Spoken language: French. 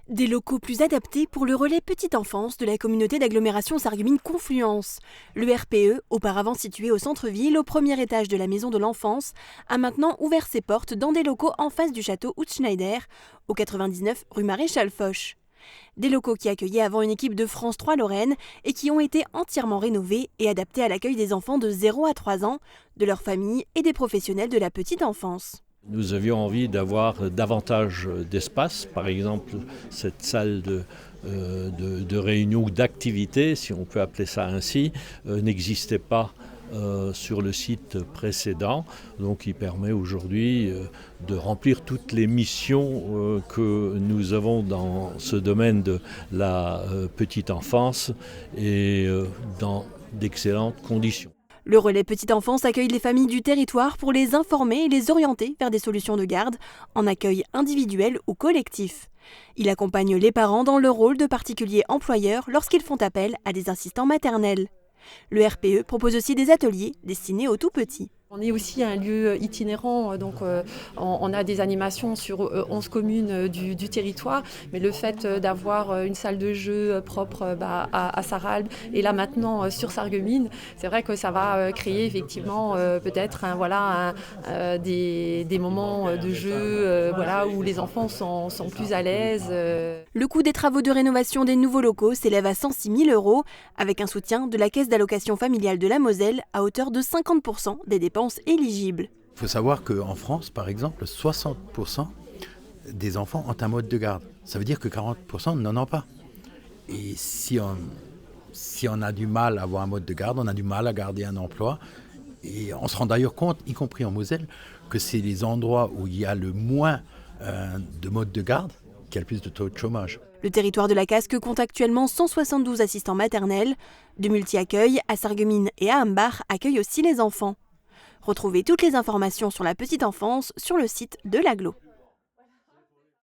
Des locaux plus adaptés pour le relais petite enfance de la communauté d'agglomération Sarreguemines Confluence. Le RPE, auparavant situé au centre-ville, au premier étage de la maison de l'enfance, a maintenant ouvert ses portes dans des locaux en face du château Hutschneider, au 99 rue Maréchal Foch. Des locaux qui accueillaient avant une équipe de France 3 Lorraine et qui ont été entièrement rénovés et adaptés à l'accueil des enfants de 0 à 3 ans, de leurs familles et des professionnels de la petite enfance. Nous avions envie d'avoir davantage d'espace, par exemple cette salle de réunion ou d'activité, si on peut appeler ça ainsi, n'existait pas sur le site précédent, donc il permet aujourd'hui de remplir toutes les missions que nous avons dans ce domaine de la petite enfance et dans d'excellentes conditions. Le relais petite enfance accueille les familles du territoire pour les informer et les orienter vers des solutions de garde, en accueil individuel ou collectif. Il accompagne les parents dans leur rôle de particulier employeur lorsqu'ils font appel à des assistants maternels. Le RPE propose aussi des ateliers destinés aux tout-petits. On est aussi un lieu itinérant, donc on a des animations sur 11 communes du territoire, mais le fait d'avoir une salle de jeu propre à Sarralbe et là maintenant sur Sarreguemines, c'est vrai que ça va créer effectivement peut-être des moments de jeu où les enfants sont plus à l'aise. Le coût des travaux de rénovation des nouveaux locaux s'élève à 106 000 €, avec un soutien de la Caisse d'allocation familiale de la Moselle à hauteur de 50% des dépenses éligibles. Il faut savoir qu'en France, par exemple, 60% des enfants ont un mode de garde. Ça veut dire que 40% n'en ont pas. Et si on a du mal à avoir un mode de garde, on a du mal à garder un emploi. Et on se rend d'ailleurs compte, y compris en Moselle, que c'est les endroits où il y a le moins de modes de garde qui a le plus de taux de chômage. Le territoire de la Casque compte actuellement 172 assistants maternels. De multi-accueils à Sarreguemines et à Ambach accueillent aussi les enfants. Retrouvez toutes les informations sur la petite enfance sur le site de l'agglo.